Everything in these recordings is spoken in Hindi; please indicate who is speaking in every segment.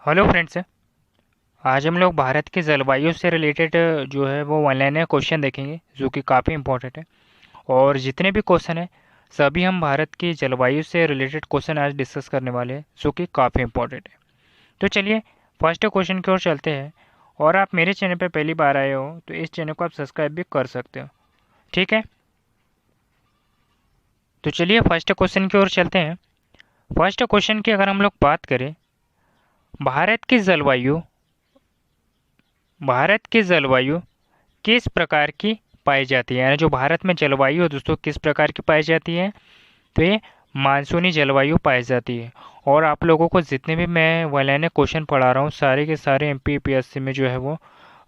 Speaker 1: Hello friends. आज हम लोग भारत की जलवायु से रिलेटेड जो है वो वन लाइनर क्वेश्चन देखेंगे जो कि काफ़ी इंपॉर्टेंट है। और जितने भी क्वेश्चन हैं सभी हम भारत की जलवायु से रिलेटेड क्वेश्चन आज डिस्कस करने वाले हैं जो कि काफ़ी इंपॉर्टेंट है। तो चलिए फर्स्ट क्वेश्चन की ओर चलते हैं। और आप मेरे चैनल पर पहली बार आए हो तो इस चैनल को आप सब्सक्राइब भी कर सकते हो। ठीक है, तो चलिए फर्स्ट क्वेश्चन की ओर चलते हैं। फर्स्ट क्वेश्चन की अगर हम लोग बात करें, भारत की जलवायु भारत की जलवायु किस प्रकार की पाई जाती है, यानी जो भारत में जलवायु है दोस्तों किस प्रकार की पाई जाती है। तो ये मानसूनी जलवायु पाई जाती है। और आप लोगों को जितने भी मैं वन लाइनर क्वेश्चन पढ़ा रहा हूँ सारे के सारे एमपीपीएससी में जो है वो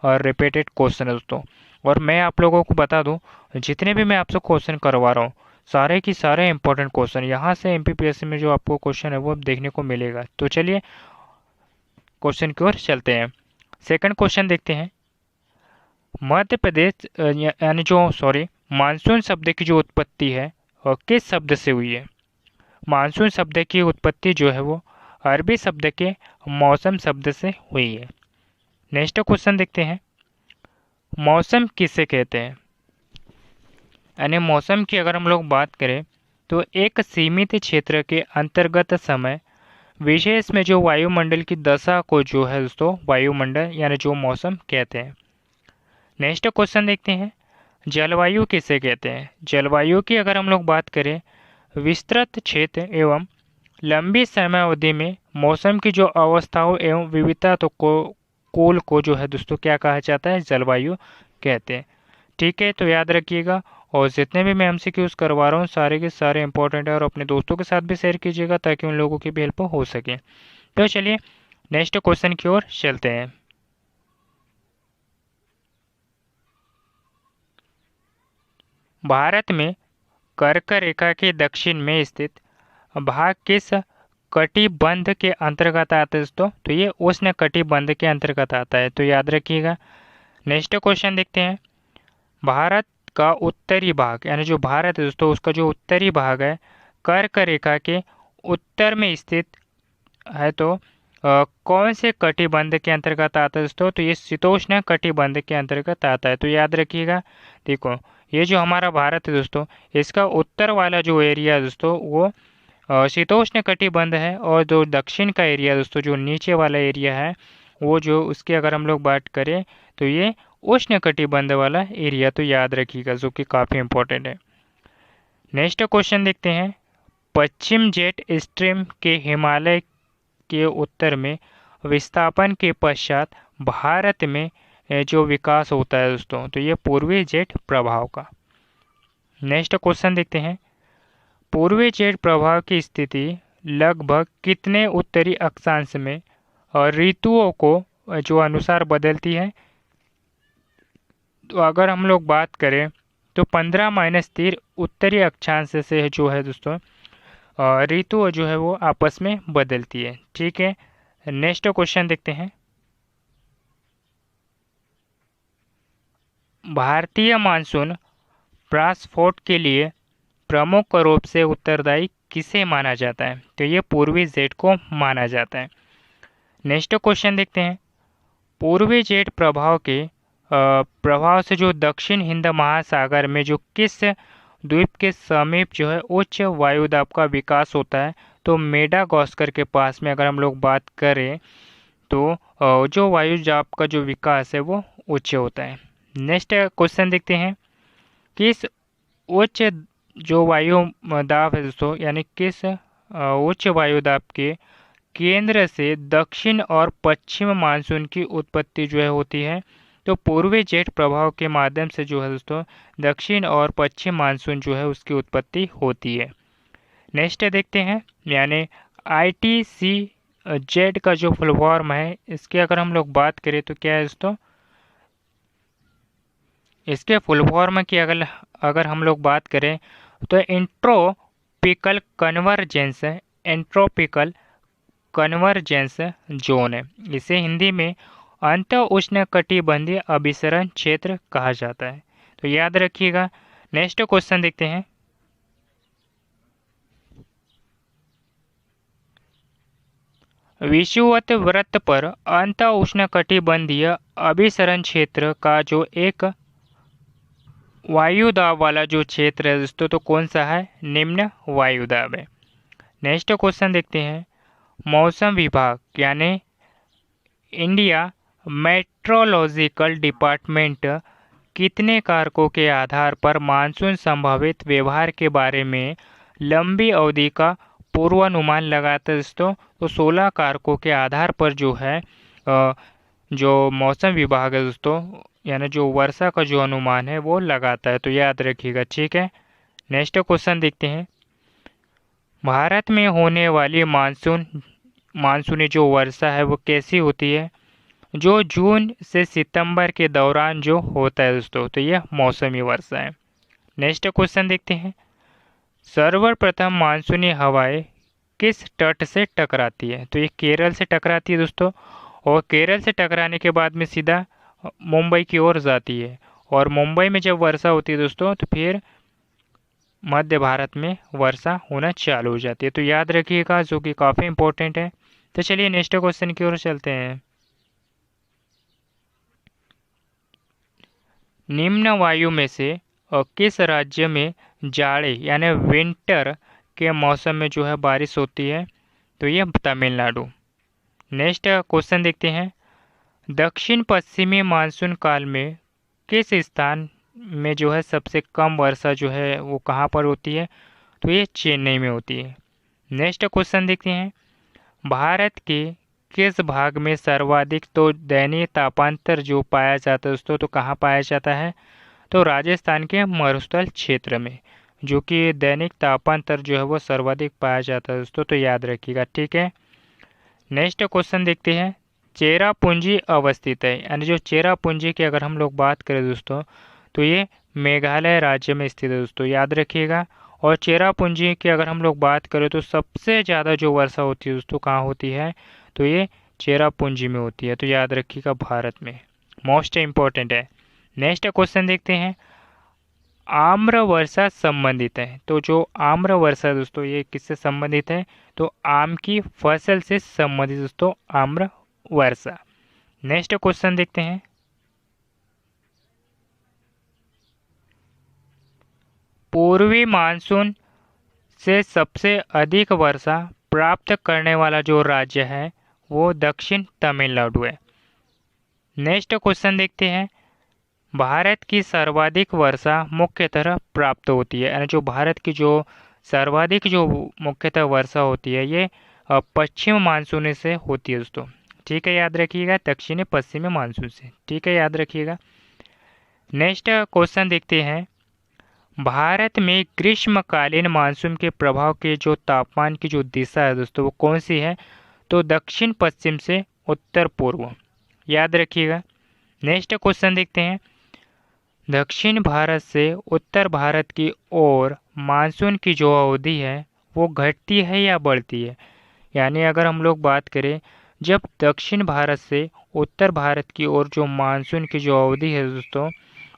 Speaker 1: रिपीटेड क्वेश्चन है दोस्तों। और मैं आप लोगों को बता दूं, जितने भी मैं आपसे क्वेश्चन करवा रहा हूँ सारे की सारे इंपॉर्टेंट क्वेश्चन यहाँ से एमपीपीएससी में जो आपको क्वेश्चन है वो देखने को मिलेगा। तो चलिए क्वेश्चन की ओर चलते हैं। सेकंड क्वेश्चन देखते हैं। मध्य प्रदेश यानी जो सॉरी मानसून शब्द की जो उत्पत्ति है और किस शब्द से हुई है। मानसून शब्द की उत्पत्ति जो है वो अरबी शब्द के मौसम शब्द से हुई है। नेक्स्ट क्वेश्चन देखते हैं। मौसम किसे कहते हैं, यानी मौसम की अगर हम लोग बात करें तो एक सीमित क्षेत्र के अंतर्गत समय विशेष में जो वायुमंडल की दशा को जो है दोस्तों वायुमंडल यानी जो मौसम कहते हैं। नेक्स्ट क्वेश्चन देखते हैं। जलवायु किसे कहते हैं। जलवायु की अगर हम लोग बात करें विस्तृत क्षेत्र एवं लंबी समय अवधि में मौसम की जो अवस्थाओं एवं विविधता तो को कुल को जो है दोस्तों क्या कहा जाता है, जलवायु कहते हैं। ठीक है, तो याद रखिएगा। और जितने भी मैं एमसीक्यूज करवा रहा हूँ सारे के सारे इंपॉर्टेंट है और अपने दोस्तों के साथ भी शेयर कीजिएगा ताकि उन लोगों की भी हेल्प हो सके। तो चलिए नेक्स्ट क्वेश्चन की ओर चलते हैं। भारत में कर्क रेखा के दक्षिण में स्थित भाग किस कटिबंध के अंतर्गत आता है दोस्तों। तो ये उष्ण कटिबंध के अंतर्गत आता है, तो याद रखिएगा। नेक्स्ट क्वेश्चन देखते हैं। भारत का उत्तरी भाग यानी जो भारत है दोस्तों उसका जो उत्तरी भाग है कर्क रेखा के उत्तर में स्थित है। तो कौन से कटिबंध के अंतर्गत आता है दोस्तों। तो ये शीतोष्ण कटिबंध के अंतर्गत आता है, तो याद रखिएगा। देखो ये जो हमारा भारत है दोस्तों इसका उत्तर वाला जो एरिया है दोस्तों वो शीतोष्ण कटिबंध है। और जो दक्षिण का एरिया दोस्तों जो नीचे वाला एरिया है वो जो उसकी अगर हम लोग बात करें तो ये उष्ण कटिबंध वाला एरिया, तो याद रखिएगा जो कि काफ़ी इंपॉर्टेंट है। नेक्स्ट क्वेश्चन देखते हैं। पश्चिम जेट स्ट्रीम के हिमालय के उत्तर में विस्थापन के पश्चात भारत में जो विकास होता है दोस्तों तो ये पूर्वी जेट प्रभाव का। नेक्स्ट क्वेश्चन देखते हैं। पूर्वी जेट प्रभाव की स्थिति लगभग कितने उत्तरी अक्षांश में और ऋतुओं को जो अनुसार बदलती है। तो अगर हम लोग बात करें तो 15-3 उत्तरी अक्षांश से जो है दोस्तों ऋतु जो है वो आपस में बदलती है। ठीक है, नेक्स्ट क्वेश्चन देखते हैं। भारतीय मानसून प्रस्फोट के लिए प्रमुख रूप से उत्तरदायी किसे माना जाता है। तो ये पूर्वी जेट को माना जाता है। नेक्स्ट क्वेश्चन देखते हैं। पूर्वी जेट प्रभाव के प्रभाव से जो दक्षिण हिंद महासागर में जो किस द्वीप के समीप जो है उच्च वायुदाब का विकास होता है। तो मेडागास्कर के पास में अगर हम लोग बात करें तो जो वायुदाब का जो विकास है वो उच्च होता है। नेक्स्ट क्वेश्चन देखते हैं। किस उच्च जो वायु दाब है दोस्तों यानी किस उच्च वायुदाब के केंद्र से दक्षिण और पश्चिम मानसून की उत्पत्ति जो है होती है। तो पूर्वी जेट प्रभाव के माध्यम से जो है दोस्तों दक्षिण और पश्चिम मानसून जो है उसकी उत्पत्ति होती है। नेक्स्ट देखते हैं। यानी आईटीसी जेड का जो फुल फॉर्म है इसकी अगर हम लोग बात करें तो क्या है दोस्तों, इसके फुल फॉर्म की अगर अगर हम लोग बात करें तो एंट्रोपिकल कन्वर्जेंस एंट्रोपिकल कन्वर्जेंस जोन है। इसे हिंदी में अंत उष्ण कटिबंधीय अभिसरण क्षेत्र कहा जाता है, तो याद रखिएगा। नेक्स्ट क्वेश्चन देखते हैं। विषुवत वृत्त पर अंत उष्णकटिबंधीय अभिसरण क्षेत्र का जो एक वायुदाब वाला जो क्षेत्र है दोस्तों, तो कौन सा है? निम्न वायुदाब है। नेक्स्ट क्वेश्चन देखते हैं। मौसम विभाग यानी इंडिया मेट्रोलॉजिकल डिपार्टमेंट कितने कारकों के आधार पर मानसून संभावित व्यवहार के बारे में लंबी अवधि का पूर्वानुमान लगाता है दोस्तों? तो 16 कारकों के आधार पर जो है जो मौसम विभाग है दोस्तों, यानी जो वर्षा का जो अनुमान है वो लगाता है, तो याद रखिएगा, ठीक है। नेक्स्ट क्वेश्चन देखते हैं। भारत में होने वाली मानसूनी जो वर्षा है वो कैसी होती है? जो जून से सितंबर के दौरान जो होता है दोस्तों, तो यह मौसमी वर्षा है। नेक्स्ट क्वेश्चन देखते हैं। सर्वप्रथम मानसूनी हवाएं किस तट से टकराती है? तो ये केरल से टकराती है दोस्तों, और केरल से टकराने के बाद में सीधा मुंबई की ओर जाती है, और मुंबई में जब वर्षा होती है दोस्तों, तो फिर मध्य भारत में वर्षा होना चालू हो जाती है, तो याद रखिएगा, जो कि काफ़ी इंपॉर्टेंट है। तो चलिए नेक्स्ट क्वेश्चन की ओर चलते हैं। निम्न वायु में से किस राज्य में जाड़े यानी विंटर के मौसम में जो है बारिश होती है? तो ये तमिलनाडु। नेक्स्ट क्वेश्चन देखते हैं। दक्षिण पश्चिमी मानसून काल में किस स्थान में जो है सबसे कम वर्षा जो है वो कहाँ पर होती है? तो ये चेन्नई में होती है। नेक्स्ट क्वेश्चन देखते हैं। भारत के किस भाग में सर्वाधिक तो दैनीय तापांतर जो पाया जाता है दोस्तों, तो कहाँ पाया जाता है? तो राजस्थान के मरुस्थल क्षेत्र में, जो कि दैनिक तापांतर जो है वो सर्वाधिक पाया जाता है दोस्तों, तो याद रखिएगा, ठीक है। नेक्स्ट क्वेश्चन देखते हैं। चेरापूंजी अवस्थित है, यानी जो चेरापूंजी की अगर हम लोग बात करें दोस्तों, तो ये मेघालय राज्य में स्थित है दोस्तों, याद रखिएगा। और चेरापूंजी की अगर हम लोग बात करें तो सबसे ज़्यादा जो वर्षा होती है दोस्तों कहाँ होती है? तो ये चेरापूंजी में होती है, तो याद रखिएगा, भारत में मोस्ट इम्पोर्टेंट है। नेक्स्ट क्वेश्चन देखते हैं। आम्र वर्षा संबंधित है, तो जो आम्र वर्षा दोस्तों ये किससे संबंधित है? तो आम की फसल से संबंधित दोस्तों आम्र वर्षा। नेक्स्ट क्वेश्चन देखते हैं। पूर्वी मानसून से सबसे अधिक वर्षा प्राप्त करने वाला जो राज्य है वो दक्षिण तमिलनाडु है। नेक्स्ट क्वेश्चन देखते हैं। भारत की सर्वाधिक वर्षा मुख्यतः प्राप्त होती है, यानी जो भारत की जो सर्वाधिक जो मुख्यतः वर्षा होती है ये पश्चिम मानसून से होती है दोस्तों, ठीक है, याद रखिएगा, दक्षिणी पश्चिमी मानसून से, ठीक है, याद रखिएगा। नेक्स्ट क्वेश्चन देखते हैं। भारत में ग्रीष्मकालीन मानसून के प्रभाव के जो तापमान की जो दिशा है दोस्तों वो कौन सी है? तो दक्षिण पश्चिम से उत्तर पूर्व, याद रखिएगा। नेक्स्ट क्वेश्चन देखते हैं। दक्षिण भारत से उत्तर भारत की ओर मानसून की जो अवधि है वो घटती है या बढ़ती है? यानी अगर हम लोग बात करें, जब दक्षिण भारत से उत्तर भारत की ओर जो मानसून की जो अवधि है दोस्तों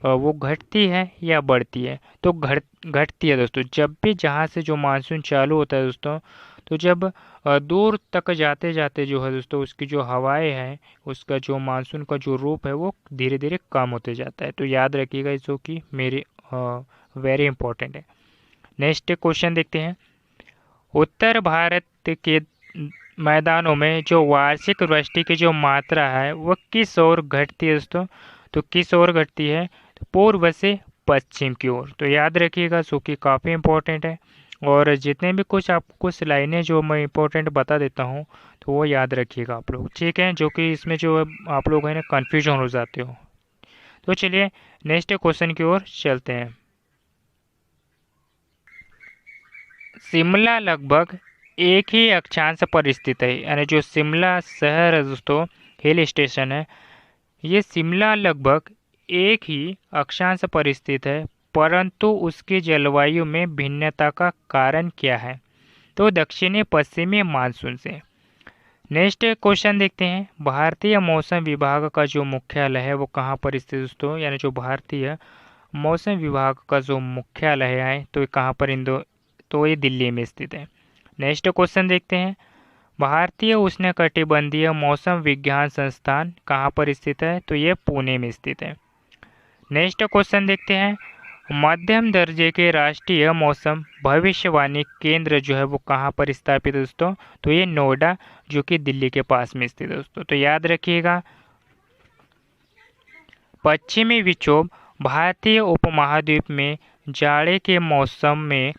Speaker 1: वो घटती है या बढ़ती है? तो घटती है दोस्तों। जब भी जहाँ से जो मानसून चालू होता है दोस्तों, तो जब दूर तक जाते जाते जो है दोस्तों उसकी जो हवाएं हैं, उसका जो मानसून का जो रूप है वो धीरे धीरे कम होते जाता है, तो याद रखिएगा इसको कि मेरी वेरी इंपॉर्टेंट है। नेक्स्ट क्वेश्चन देखते हैं। उत्तर भारत के मैदानों में जो वार्षिक वृष्टि की जो मात्रा है वो किस ओर घटती है दोस्तों? तो किस ओर घटती है? तो पूर्व से पश्चिम की ओर, तो याद रखिएगा, जो कि काफ़ी इंपॉर्टेंट है। और जितने भी कुछ आपको कुछ लाइनें जो मैं इंपॉर्टेंट बता देता हूँ तो वो याद रखिएगा आप लोग, ठीक है, जो कि इसमें जो आप लोग है ना कन्फ्यूजन हो जाते हो। तो चलिए नेक्स्ट क्वेश्चन की ओर चलते हैं। शिमला लगभग एक ही अक्षांश पर स्थित है, यानी जो शिमला शहर है दोस्तों, हिल स्टेशन है, ये शिमला लगभग एक ही अक्षांश पर स्थित है, परंतु उसकी जलवायु में भिन्नता का कारण क्या है? तो दक्षिणी पश्चिमी मानसून से। नेक्स्ट क्वेश्चन देखते हैं। भारतीय मौसम विभाग का जो मुख्यालय है वो कहाँ पर स्थित है दोस्तों? यानी जो भारतीय मौसम विभाग का जो मुख्यालय है तो ये कहाँ पर तो ये दिल्ली में स्थित है। नेक्स्ट क्वेश्चन देखते हैं। भारतीय उष्णकटिबंधीय मौसम विज्ञान संस्थान कहाँ पर स्थित है? तो ये पुणे में स्थित है। नेक्स्ट क्वेश्चन देखते हैं, मध्यम दर्जे के राष्ट्रीय मौसम भविष्यवाणी केंद्र जो है वो कहाँ पर स्थापित है दोस्तों? तो ये नोएडा जो कि दिल्ली के पास में स्थित है दोस्तों। तो याद रखिएगा, पश्चिमी विक्षोभ भारतीय उपमहाद्वीप में जाड़े के मौसम में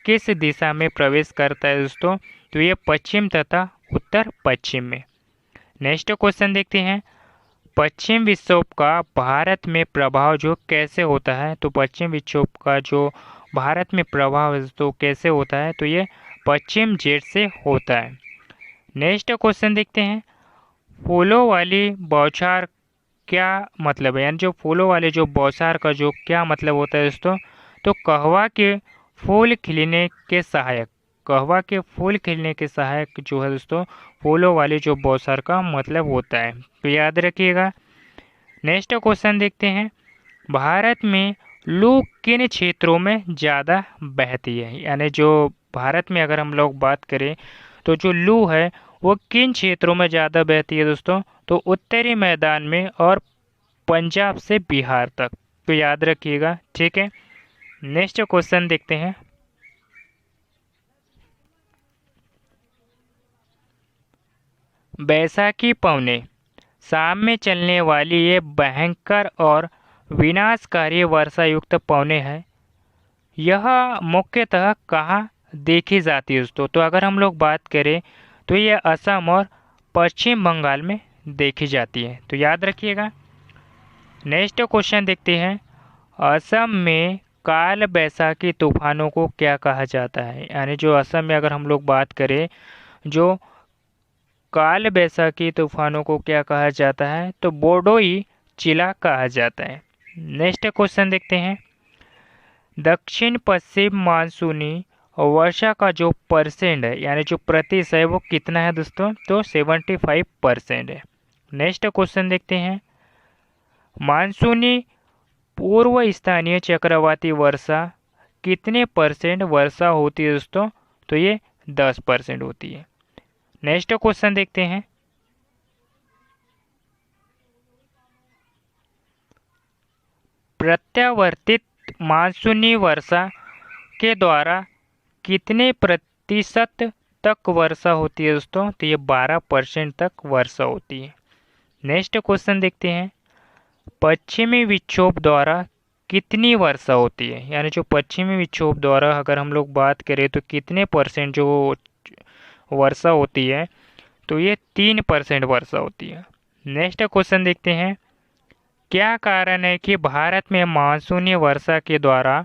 Speaker 1: किस दिशा में प्रवेश करता है दोस्तों? तो ये पश्चिम तथा उत्तर पश्चिम में। नेक्स्ट क्वेश्चन देखते हैं, पश्चिम विक्षोभ का भारत में प्रभाव जो कैसे होता है? तो पश्चिम विक्षोभ का जो भारत में प्रभाव है तो कैसे होता है? तो ये पश्चिम जेट से होता है। नेक्स्ट क्वेश्चन देखते हैं, फूलों वाली बौछार क्या मतलब है? यानी जो फूलों वाले जो बौछार का जो क्या मतलब होता है दोस्तों? तो कहवा के फूल खिलने के सहायक, कहवा के फूल खिलने के सहायक जो है दोस्तों फूलों वाले जो बौछार का मतलब होता है। तो याद रखिएगा। नेक्स्ट क्वेश्चन देखते हैं, भारत में लू किन क्षेत्रों में ज़्यादा बहती है? यानी जो भारत में अगर हम लोग बात करें तो जो लू है वो किन क्षेत्रों में ज़्यादा बहती है दोस्तों? तो उत्तरी मैदान में और पंजाब से बिहार तक। तो याद रखिएगा, ठीक है। नेक्स्ट क्वेश्चन देखते हैं, बैसाखी पौने शाम में चलने वाली ये भयंकर और विनाशकारी वर्षा युक्त पौने है, यह मुख्यतः कहाँ देखी जाती है दोस्तों? तो अगर हम लोग बात करें तो ये असम और पश्चिम बंगाल में देखी जाती है। तो याद रखिएगा। नेक्स्ट क्वेश्चन देखते हैं, असम में काल बैसाखी तूफानों को क्या कहा जाता है? यानी जो असम में अगर हम लोग बात करें जो काल बैसाखी तूफानों को क्या कहा जाता है? तो बोडोई चिला कहा जाता है। नेक्स्ट क्वेश्चन देखते हैं, दक्षिण पश्चिम मानसूनी वर्षा का जो परसेंट है यानी जो प्रतिशत है वो कितना है दोस्तों? तो 75% है। नेक्स्ट क्वेश्चन देखते हैं, मानसूनी पूर्व स्थानीय चक्रवाती वर्षा कितने परसेंट वर्षा होती है दोस्तों? तो ये 10% होती है। नेक्स्ट क्वेश्चन देखते हैं, प्रत्यावर्तित मानसूनी वर्षा के द्वारा कितने प्रतिशत तक वर्षा होती है दोस्तों? तो ये 12% तक वर्षा होती है। नेक्स्ट क्वेश्चन देखते हैं, पश्चिमी विक्षोभ द्वारा कितनी वर्षा होती है? यानी जो पश्चिमी विक्षोभ द्वारा अगर हम लोग बात करें तो कितने परसेंट जो वर्षा होती है? तो ये 3% वर्षा होती है। नेक्स्ट क्वेश्चन देखते हैं, क्या कारण है कि भारत में मानसूनी वर्षा के द्वारा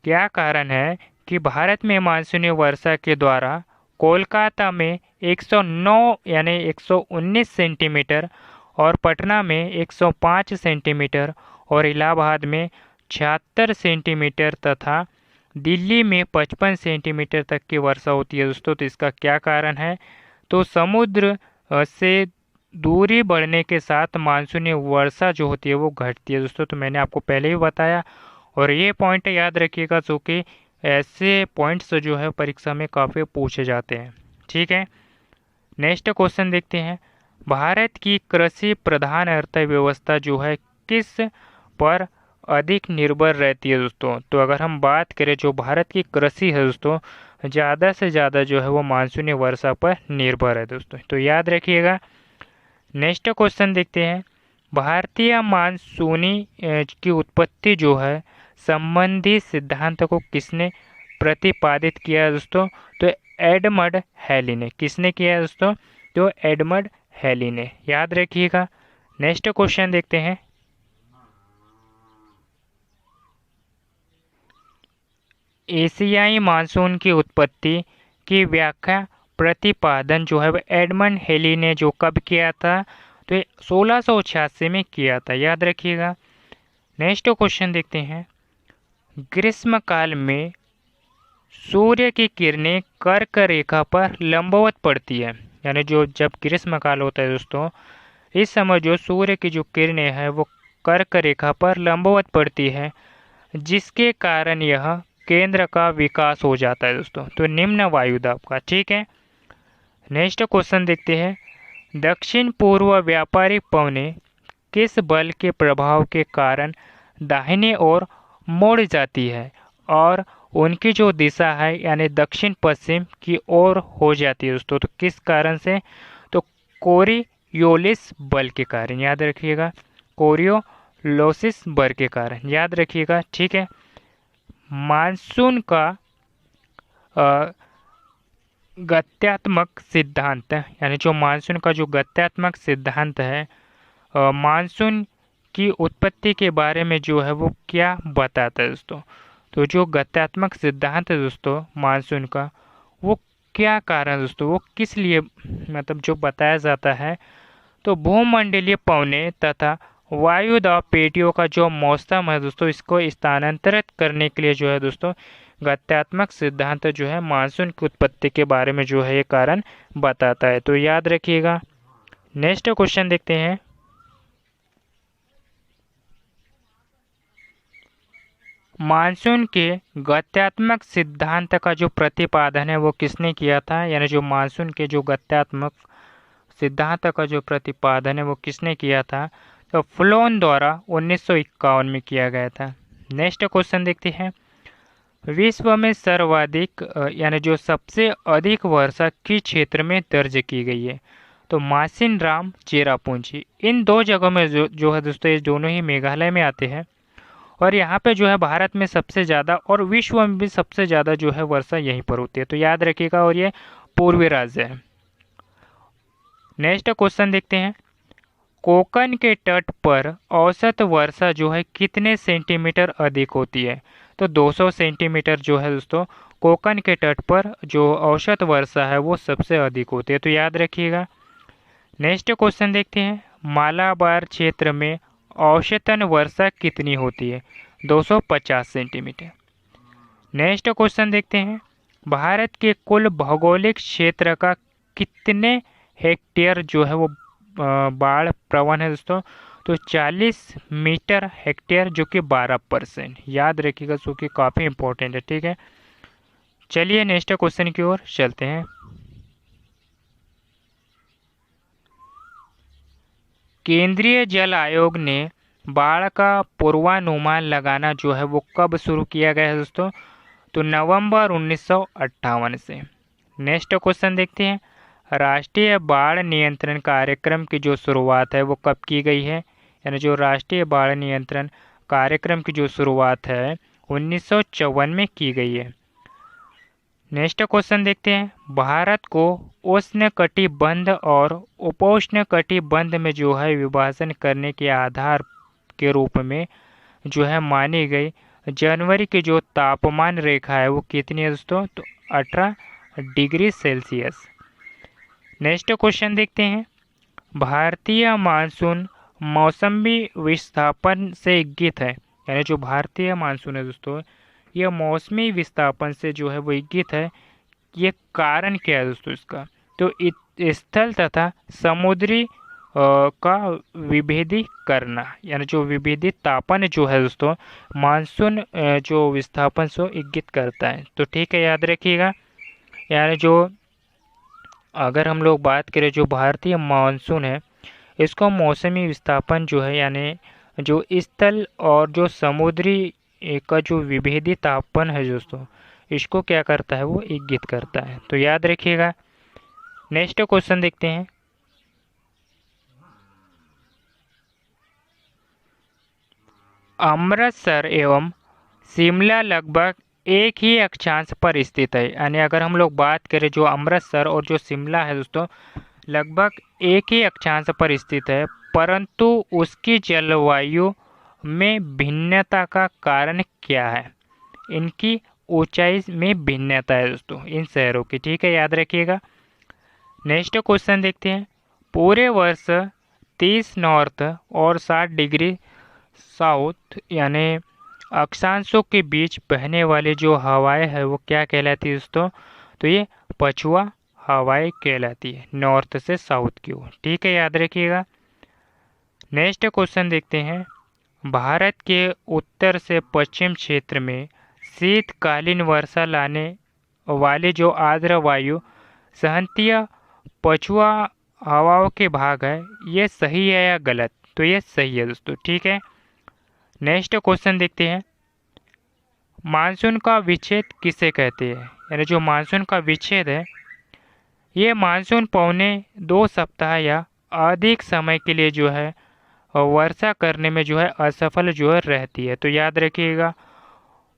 Speaker 1: क्या कारण है कि भारत में मानसूनी वर्षा के द्वारा कोलकाता में 109 यानी 119 सेंटीमीटर और पटना में 105 सेंटीमीटर और इलाहाबाद में 76 सेंटीमीटर तथा दिल्ली में 55 सेंटीमीटर तक की वर्षा होती है दोस्तों? तो इसका क्या कारण है? तो समुद्र से दूरी बढ़ने के साथ मानसूनी वर्षा जो होती है वो घटती है दोस्तों। तो मैंने आपको पहले ही बताया और ये पॉइंट याद रखिएगा जो कि ऐसे पॉइंट्स जो है परीक्षा में काफ़ी पूछे जाते हैं, ठीक है। नेक्स्ट क्वेश्चन देखते हैं, भारत की कृषि प्रधान अर्थव्यवस्था जो है किस पर अधिक निर्भर रहती है दोस्तों? तो अगर हम बात करें जो भारत की कृषि है दोस्तों ज़्यादा से ज़्यादा जो है वो मानसूनी वर्षा पर निर्भर है दोस्तों। तो याद रखिएगा। नेक्स्ट क्वेश्चन देखते हैं, भारतीय मानसूनी की उत्पत्ति जो है संबंधी सिद्धांत को किसने प्रतिपादित किया है दोस्तों? तो एडमंड हैली ने। किसने किया है दोस्तों? तो एडमंड हैली ने। याद रखिएगा। नेक्स्ट क्वेश्चन देखते हैं, एशियाई मानसून की उत्पत्ति की व्याख्या प्रतिपादन जो है वह एडमंड हेली ने जो कब किया था? तो ये 1686 में किया था। याद रखिएगा। नेक्स्ट क्वेश्चन देखते हैं, ग्रीष्म काल में सूर्य की किरणें कर्क रेखा पर लंबवत पड़ती है। यानी जो जब ग्रीष्म काल होता है दोस्तों इस समय जो सूर्य की जो किरणें हैं वो कर्क रेखा पर लंबवत पड़ती है जिसके कारण यह केंद्र का विकास हो जाता है दोस्तों। तो निम्न वायुदाब का, ठीक है। नेक्स्ट क्वेश्चन देखते हैं, दक्षिण पूर्व व्यापारिक पवनें किस बल के प्रभाव के कारण दाहिने ओर मुड़ जाती है और उनकी जो दिशा है यानी दक्षिण पश्चिम की ओर हो जाती है दोस्तों? तो किस कारण से? तो कोरियोलिस बल के कारण, याद रखिएगा, कोरियोलोसिस बल के कारण, याद रखिएगा, ठीक है। मानसून का गत्यात्मक सिद्धांत यानी जो मानसून का जो गत्यात्मक सिद्धांत है, मानसून की उत्पत्ति के बारे में जो है वो क्या बताता है दोस्तों? तो जो गत्यात्मक सिद्धांत है दोस्तों मानसून का, वो क्या कारण दोस्तों, वो किस लिए मतलब जो बताया जाता है? तो भूमंडलीय पवनें तथा वायु दाब पेटियों का जो मौसम है दोस्तों, इसको स्थानांतरित करने के लिए जो है दोस्तों गत्यात्मक सिद्धांत जो है मानसून की उत्पत्ति के बारे में जो है ये कारण बताता है। तो याद रखिएगा। नेक्स्ट क्वेश्चन देखते हैं, मानसून के गत्यात्मक सिद्धांत का जो प्रतिपादन है वो किसने किया था? यानी जो मानसून के जो गत्यात्मक सिद्धांत का जो प्रतिपादन है वो किसने किया था? तो फ्लोन द्वारा 1951 में किया गया था। नेक्स्ट क्वेश्चन देखते हैं, विश्व में सर्वाधिक यानी जो सबसे अधिक वर्षा किस क्षेत्र में दर्ज की गई है? तो मासिनराम, चेरापूंजी, इन दो जगहों में जो है दोस्तों, ये दोनों ही मेघालय में आते हैं और यहाँ पे जो है भारत में सबसे ज़्यादा और विश्व में भी सबसे ज़्यादा जो है वर्षा यहीं पर होती है। तो याद रखिएगा, और ये पूर्वी राज्य है। नेक्स्ट क्वेश्चन देखते हैं, कोकन के तट पर औसत वर्षा जो है कितने सेंटीमीटर अधिक होती है? तो 200 सेंटीमीटर जो है दोस्तों कोकन के तट पर जो औसत वर्षा है वो सबसे अधिक होती है। तो याद रखिएगा। नेक्स्ट क्वेश्चन देखते हैं, मालाबार क्षेत्र में औसतन वर्षा कितनी होती है? 250 सेंटीमीटर। नेक्स्ट क्वेश्चन देखते हैं, भारत के कुल भौगोलिक क्षेत्र का कितने हेक्टेयर जो है वो बाढ़ प्रवण है दोस्तों? तो 40 मीटर हेक्टेयर, जो कि 12%। याद रखिएगा, जो कि काफ़ी इंपॉर्टेंट है, ठीक है। चलिए नेक्स्ट क्वेश्चन की ओर चलते हैं। केंद्रीय जल आयोग ने बाढ़ का पूर्वानुमान लगाना जो है वो कब शुरू किया गया है दोस्तों? तो नवंबर 1958 से। नेक्स्ट क्वेश्चन देखते हैं, राष्ट्रीय बाढ़ नियंत्रण कार्यक्रम की जो शुरुआत है वो कब की गई है? यानी जो राष्ट्रीय बाढ़ नियंत्रण कार्यक्रम की जो शुरुआत है 1954 में की गई है। नेक्स्ट क्वेश्चन देखते हैं, भारत को उष्णकटिबंध और उपोष्णकटिबंध में जो है विभाजन करने के आधार के रूप में जो है मानी गई जनवरी की जो तापमान रेखा है वो कितनी है दोस्तों? तो 18 डिग्री सेल्सियस। नेक्स्ट क्वेश्चन देखते हैं, भारतीय मानसून मौसमी विस्थापन से इंगित है। यानी जो भारतीय मानसून है दोस्तों, यह मौसमी विस्थापन से जो है वो इंगित है। ये कारण क्या है दोस्तों इसका? तो स्थल तथा समुद्री का विभेदी करना, यानी जो विभेदी तापन जो है दोस्तों मानसून जो विस्थापन से इंगित करता है। तो ठीक है, याद रखिएगा। यानी जो अगर हम लोग बात करें जो भारतीय मानसून है, इसको मौसमी विस्थापन जो है यानी जो स्थल और जो समुद्री का जो विभेदी तापमान है दोस्तों, इसको क्या करता है वो इंगित करता है। तो याद रखिएगा। नेक्स्ट क्वेश्चन देखते हैं, अमृतसर एवं शिमला लगभग एक ही अक्षांश पर स्थित है। यानी अगर हम लोग बात करें जो अमृतसर और जो शिमला है दोस्तों, लगभग एक ही अक्षांश पर स्थित है, परंतु उसकी जलवायु में भिन्नता का कारण क्या है? इनकी ऊंचाई में भिन्नता है दोस्तों इन शहरों की, ठीक है, याद रखिएगा। नेक्स्ट क्वेश्चन देखते हैं, पूरे वर्ष 30 नॉर्थ और 60 डिग्री साउथ यानी अक्षांशों के बीच बहने वाली जो हवाएं है वो क्या कहलाती है दोस्तों? तो ये पछुआ हवाएं कहलाती है, नॉर्थ से साउथ की ओर, ठीक है, याद रखिएगा। नेक्स्ट क्वेश्चन देखते हैं, भारत के उत्तर से पश्चिम क्षेत्र में शीतकालीन वर्षा लाने वाली जो आर्द्र वायु सहंतीय पछुआ हवाओं के भाग है, ये सही है या गलत? तो ये सही है दोस्तों। ठीक है, नेक्स्ट क्वेश्चन देखते हैं। मानसून का विच्छेद किसे कहते हैं? यानी जो मानसून का विच्छेद है, ये मानसून पौने 2 सप्ताह या अधिक समय के लिए जो है वर्षा करने में जो है असफल जो है रहती है। तो याद रखिएगा।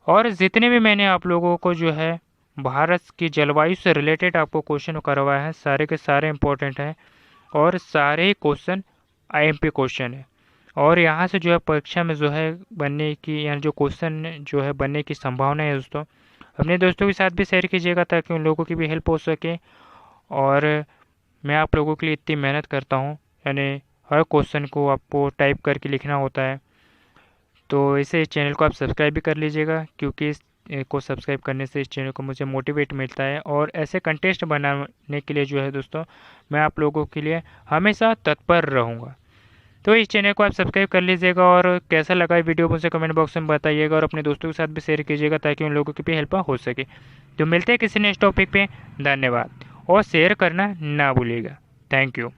Speaker 1: और जितने भी मैंने आप लोगों को जो है भारत की जलवायु से रिलेटेड आपको क्वेश्चन करवाए हैं, सारे के सारे इंपॉर्टेंट हैं और सारे ही क्वेश्चन आईएमपी क्वेश्चन है। और यहाँ से जो है परीक्षा में जो है बनने की, यानी जो क्वेश्चन जो है बनने की संभावना है दोस्तों। अपने दोस्तों के साथ भी शेयर कीजिएगा ताकि उन लोगों की भी हेल्प हो सके। और मैं आप लोगों के लिए इतनी मेहनत करता हूँ, यानी हर क्वेश्चन को आपको टाइप करके लिखना होता है। तो इसे इस चैनल को आप सब्सक्राइब भी कर लीजिएगा, क्योंकि इस को सब्सक्राइब करने से इस चैनल को मुझे मोटिवेट मिलता है और ऐसे कंटेस्ट बनाने के लिए जो है दोस्तों मैं आप लोगों के लिए हमेशा तत्पर रहूँगा। तो इस चैनल को आप सब्सक्राइब कर लीजिएगा और कैसा लगा ये वीडियो मुझे कमेंट बॉक्स में बताइएगा और अपने दोस्तों के साथ भी शेयर कीजिएगा ताकि उन लोगों की भी हेल्प हो सके। तो मिलते हैं किसी नेक्स्ट टॉपिक पे। धन्यवाद और शेयर करना ना भूलिएगा। Thank you.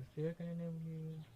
Speaker 1: शेयर करने